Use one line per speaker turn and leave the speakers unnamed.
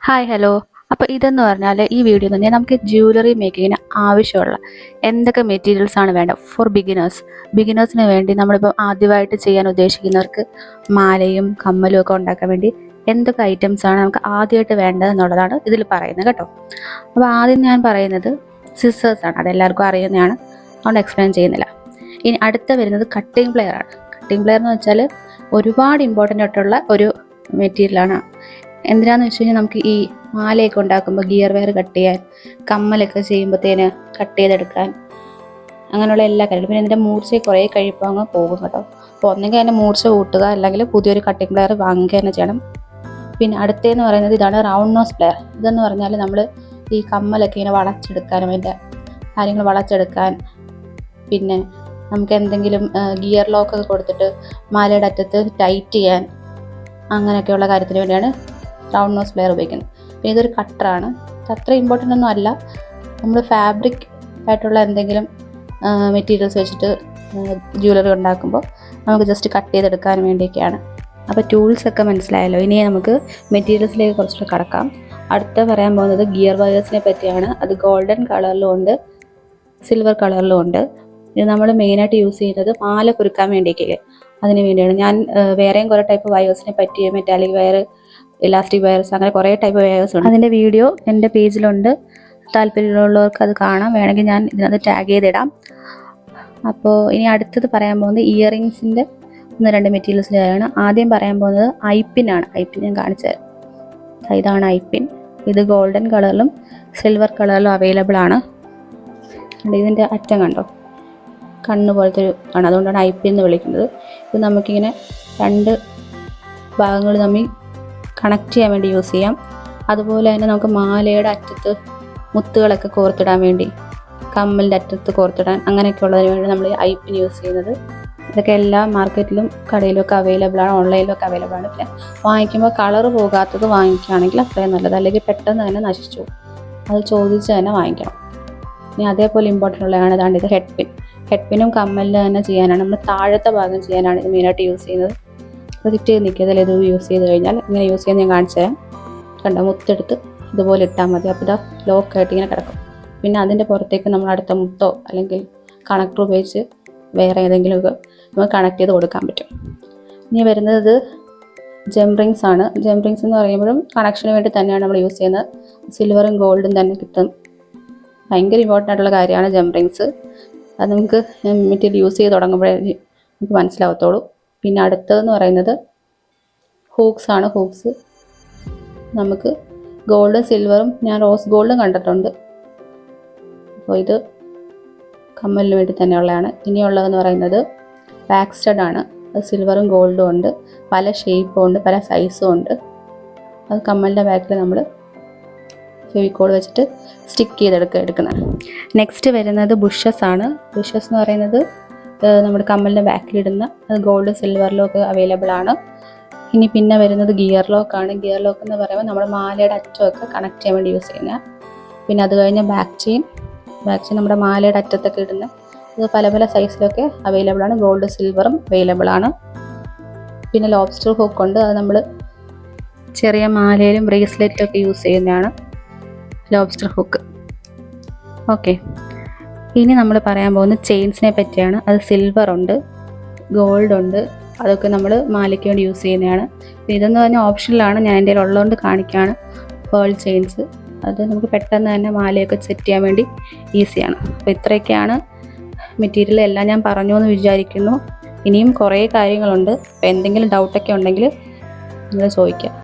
Hi hello. അപ്പോൾ ഇതെന്ന് പറഞ്ഞാൽ ഈ വീഡിയോ തന്നെ നമുക്ക് ജ്വല്ലറി മേക്കിങ്ങിന് ആവശ്യമുള്ള എന്തൊക്കെ മെറ്റീരിയൽസ് ആണ് വേണ്ടത് ഫോർ ബിഗിനേഴ്സിന് വേണ്ടി നമ്മളിപ്പോൾ ആദ്യമായിട്ട് ചെയ്യാൻ ഉദ്ദേശിക്കുന്നവർക്ക് മാലയും കമ്മലും ഒക്കെ ഉണ്ടാക്കാൻ വേണ്ടി എന്തൊക്കെ ഐറ്റംസ് ആണ് നമുക്ക് ആദ്യമായിട്ട് വേണ്ടത് എന്നുള്ളതാണ് ഇതിൽ പറയുന്നത് കേട്ടോ. അപ്പോൾ ആദ്യം ഞാൻ പറയുന്നത് സിസേഴ്സാണ്. അതെല്ലാവർക്കും അറിയുന്നതാണ്, അതുകൊണ്ട് എക്സ്പ്ലെയിൻ ചെയ്യുന്നില്ല. ഇനി അടുത്ത വരുന്നത് കട്ടിംഗ് പ്ലെയർ ആണ്. കട്ടിംഗ് പ്ലെയർ എന്ന് വെച്ചാൽ ഒരുപാട് ഇമ്പോർട്ടൻ്റ് ആയിട്ടുള്ള ഒരു മെറ്റീരിയലാണ്. എന്തിനാന്ന് വെച്ച് കഴിഞ്ഞാൽ നമുക്ക് ഈ മാലയൊക്കെ ഉണ്ടാക്കുമ്പോൾ ഗിയർ വയർ കട്ട് ചെയ്യാൻ, കമ്മലൊക്കെ ചെയ്യുമ്പോഴത്തേന് കട്ട് ചെയ്തെടുക്കാൻ, അങ്ങനെയുള്ള എല്ലാ കാര്യങ്ങളും. പിന്നെ ഇതിൻ്റെ മൂർച്ച കുറേ കഴിയുമ്പോൾ അങ്ങ് പോകും കേട്ടോ. അപ്പോൾ ഒന്നെങ്കിൽ അതിൻ്റെ മൂർച്ച കൂട്ടുക, അല്ലെങ്കിൽ പുതിയൊരു കട്ടിംഗ് പ്ലെയർ വാങ്ങുക തന്നെ ചെയ്യണം. പിന്നെ അടുത്തതെന്ന് പറയുന്നത് ഇതാണ് റൗണ്ട് നോസ് പ്ലെയർ. ഇതെന്ന് പറഞ്ഞാൽ നമ്മൾ ഈ കമ്മലൊക്കെ ഇങ്ങനെ വളച്ചെടുക്കാനും അതിൻ്റെ കാര്യങ്ങൾ വളച്ചെടുക്കാൻ, പിന്നെ നമുക്ക് എന്തെങ്കിലും ഗിയർ ലോക്കൊക്കെ കൊടുത്തിട്ട് മാലയുടെ അറ്റത്ത് ടൈറ്റ് ചെയ്യാൻ, അങ്ങനെയൊക്കെയുള്ള കാര്യത്തിന് വേണ്ടിയാണ് റൗണ്ട് നോസ് പ്ലെയർ ഉപയോഗിക്കുന്നത്. പിന്നെ ഇതൊരു കട്ടറാണ്. ഇത് അത്ര ഇമ്പോർട്ടൻ്റ് ഒന്നും അല്ല. നമ്മൾ ഫാബ്രിക് ആയിട്ടുള്ള എന്തെങ്കിലും മെറ്റീരിയൽസ് വെച്ചിട്ട് ജ്വല്ലറി ഉണ്ടാക്കുമ്പോൾ നമുക്ക് ജസ്റ്റ് കട്ട് ചെയ്തെടുക്കാൻ വേണ്ടിയൊക്കെയാണ്. അപ്പോൾ ടൂൾസൊക്കെ മനസ്സിലായല്ലോ. ഇനി നമുക്ക് മെറ്റീരിയൽസിലേക്ക് കുറച്ചുകൂടെ കടക്കാം. അടുത്ത പറയാൻ പോകുന്നത് ഗിയർ വയേഴ്സിനെ പറ്റിയാണ്. അത് ഗോൾഡൻ കളറിലും ഉണ്ട്, സിൽവർ കളറിലും ഉണ്ട്. ഇത് നമ്മൾ മെയിനായിട്ട് യൂസ് ചെയ്യുന്നത് മാല കുരുക്കാൻ വേണ്ടിയൊക്കെ, അതിന് വേണ്ടിയാണ്. ഞാൻ വേറെയും കുറേ ടൈപ്പ് വയേഴ്സിനെ പറ്റി, മെറ്റാലിക് വയർ, ഇലാസ്റ്റിക് വയർസ്, അങ്ങനെ കുറേ ടൈപ്പ് വയേഴ്സ് ഉണ്ട്. അതിൻ്റെ വീഡിയോ എൻ്റെ പേജിലുണ്ട്, താല്പര്യമുള്ളവർക്ക് അത് കാണാം. വേണമെങ്കിൽ ഞാൻ ഇതിനകത്ത് ടാഗ് ചെയ്തിടാം. അപ്പോൾ ഇനി അടുത്തത് പറയാൻ പോകുന്നത് ഇയറിങ്സിൻ്റെ 1-2 മെറ്റീരിയൽസിൻ്റെയാണ്. ആദ്യം പറയാൻ പോകുന്നത് ഐപ്പിനാണ്. ഐപ്പിൻ ഞാൻ കാണിച്ചു തരാം. ഇതാണ് ഐപ്പിൻ. ഇത് ഗോൾഡൻ കളറിലും സിൽവർ കളറിലും അവൈലബിൾ ആണ്. ഇതിൻ്റെ അറ്റം കണ്ടോ, കണ്ണ് പോലത്തെ ഒരു ആണ്, അതുകൊണ്ടാണ് ഐപ്പിൻ എന്ന് വിളിക്കുന്നത്. ഇത് നമുക്കിങ്ങനെ 2 ഭാഗങ്ങൾ തമ്മിൽ കണക്ട് ചെയ്യാൻ വേണ്ടി യൂസ് ചെയ്യാം. അതുപോലെ തന്നെ നമുക്ക് മാലയുടെ അറ്റത്ത് മുത്തുകളൊക്കെ കോർത്തിടാൻ വേണ്ടി, കമ്മലിൻ്റെ അറ്റത്ത് കോർത്തിടാൻ, അങ്ങനെയൊക്കെ ഉള്ളതിന് വേണ്ടി നമ്മൾ ഐപ്പിൻ യൂസ് ചെയ്യുന്നത്. ഇതൊക്കെ എല്ലാ മാർക്കറ്റിലും കടയിലൊക്കെ അവൈലബിൾ ആണ്, ഓൺലൈനിലൊക്കെ അവൈലബിൾ ആണ്. പിന്നെ വാങ്ങിക്കുമ്പോൾ കളർ പോകാത്തത് വാങ്ങിക്കുകയാണെങ്കിൽ അത്രയും നല്ലത്, അല്ലെങ്കിൽ പെട്ടെന്ന് തന്നെ നശിച്ചു പോകും. അത് ചോദിച്ച് തന്നെ വാങ്ങിക്കണം. ഇനി അതേപോലെ ഇമ്പോർട്ടൻ്റ് ഉള്ളതാണ് ഇതാണ് ഇത് ഹെഡ് പിന്നും കമ്മലിന് തന്നെ ചെയ്യാനാണ്. നമ്മൾ താഴത്തെ ഭാഗം ചെയ്യാനാണ് ഇത് മെയിനായിട്ട് യൂസ് ചെയ്യുന്നത്. പ്രൊജക്റ്റ് ചെയ്ത് നിൽക്കുന്നതിൽ ഇത് യൂസ് ചെയ്ത് കഴിഞ്ഞാൽ ഇങ്ങനെ യൂസ് ചെയ്യാൻ ഞാൻ കാണിച്ചു തരാം. കണ്ടോ, മുത്തെടുത്ത് ഇതുപോലെ ഇട്ടാൽ മതി. അപ്പോൾ ഇതാ ലോക്കായിട്ട് ഇങ്ങനെ കിടക്കും. പിന്നെ അതിൻ്റെ പുറത്തേക്ക് നമ്മൾ അടുത്ത മുത്തോ അല്ലെങ്കിൽ കണക്ടർ ഉപയോഗിച്ച് വേറെ ഏതെങ്കിലുമൊക്കെ നമുക്ക് കണക്ട് ചെയ്ത് കൊടുക്കാൻ പറ്റും. ഇനി വരുന്നത് ജെം റിങ്സ് ആണ്. ജെം റിങ്സ് എന്ന് പറയുമ്പോഴും കണക്ഷന് വേണ്ടി തന്നെയാണ് നമ്മൾ യൂസ് ചെയ്യുന്നത്. സിൽവറും ഗോൾഡും തന്നെ കിട്ടും. ഭയങ്കര ഇമ്പോർട്ടൻ്റ് ആയിട്ടുള്ള കാര്യമാണ് ജെം റിങ്സ്. അത് നമുക്ക് മെറ്റീരിയൽ യൂസ് ചെയ്ത് തുടങ്ങുമ്പോഴേ നമുക്ക് മനസ്സിലാവത്തുള്ളൂ. പിന്നെ അടുത്തതെന്ന് പറയുന്നത് ഹൂക്സ് ആണ്. ഹൂക്സ് നമുക്ക് ഗോൾഡും സിൽവറും, ഞാൻ റോസ് ഗോൾഡും കണ്ടിട്ടുണ്ട്. അപ്പോൾ ഇത് കമ്മലിന് വേണ്ടി തന്നെയുള്ളതാണ്. ഇനിയുള്ളതെന്ന് പറയുന്നത് ബാക്ക് സ്റ്റഡ് ആണ്. അത് സിൽവറും ഗോൾഡും ഉണ്ട്, പല ഷേപ്പും ഉണ്ട്, പല സൈസും ഉണ്ട്. അത് കമ്മലിൻ്റെ ബാക്കിൽ നമ്മൾ ഫെവിക്കോൾ വെച്ചിട്ട് സ്റ്റിക്ക് ചെയ്തെടുക്കുന്നത്. നെക്സ്റ്റ് വരുന്നത് ബുഷസ് ആണ്. ബുഷസ് എന്ന് പറയുന്നത് നമ്മുടെ കമ്മലിൻ്റെ ബാക്കിലിടുന്ന, അത് ഗോൾഡ് സിൽവറിലും ഒക്കെ അവൈലബിൾ ആണ്. ഇനി പിന്നെ വരുന്നത് ഗിയർ ലോക്കാണ്. ഗിയർ ലോക്ക് എന്ന് പറയുമ്പോൾ നമ്മൾ മാലയുടെ അറ്റമൊക്കെ കണക്ട് ചെയ്യാൻ വേണ്ടി യൂസ് ചെയ്യുന്നത്. പിന്നെ അത് കഴിഞ്ഞ് ബാക്ക് ചെയിൻ നമ്മുടെ മാലയുടെ അറ്റത്തൊക്കെ ഇടുന്ന, ഇത് പല പല സൈസിലൊക്കെ അവൈലബിൾ ആണ്. ഗോൾഡ് സിൽവറും അവൈലബിൾ ആണ്. പിന്നെ ലോബ്സ്റ്റർ ഹൂക്ക് ഉണ്ട്. അത് നമ്മൾ ചെറിയ മാലയിലും ബ്രേസ്ലെറ്റിലൊക്കെ യൂസ് ചെയ്യുന്നതാണ് ലോബ്സ്റ്റർ ഹൂക്ക്. ഓക്കെ, ഇനി നമ്മൾ പറയാൻ പോകുന്നത് ചെയിൻസിനെ പറ്റിയാണ്. അത് സിൽവർ ഉണ്ട്, ഗോൾഡ് ഉണ്ട്. അതൊക്കെ നമ്മൾ മാലയ്ക്ക് വേണ്ടി യൂസ് ചെയ്യുന്നതാണ്. ഇതെന്ന് പറഞ്ഞാൽ ഓപ്ഷനിലാണ്, ഞാൻ എൻ്റെ ഉള്ളതുകൊണ്ട് കാണിക്കുകയാണ്. പേൾ ചെയിൻസ്, അത് നമുക്ക് പെട്ടെന്ന് തന്നെ മാലയൊക്കെ സെറ്റ് ചെയ്യാൻ വേണ്ടി ഈസിയാണ്. അപ്പോൾ ഇത്രയൊക്കെയാണ് മെറ്റീരിയൽ. എല്ലാം ഞാൻ പറഞ്ഞു എന്ന് വിചാരിക്കുന്നു. ഇനിയും കുറേ കാര്യങ്ങളുണ്ട്. അപ്പോൾ എന്തെങ്കിലും ഡൗട്ടൊക്കെ ഉണ്ടെങ്കിൽ നിങ്ങൾ ചോദിക്കുക.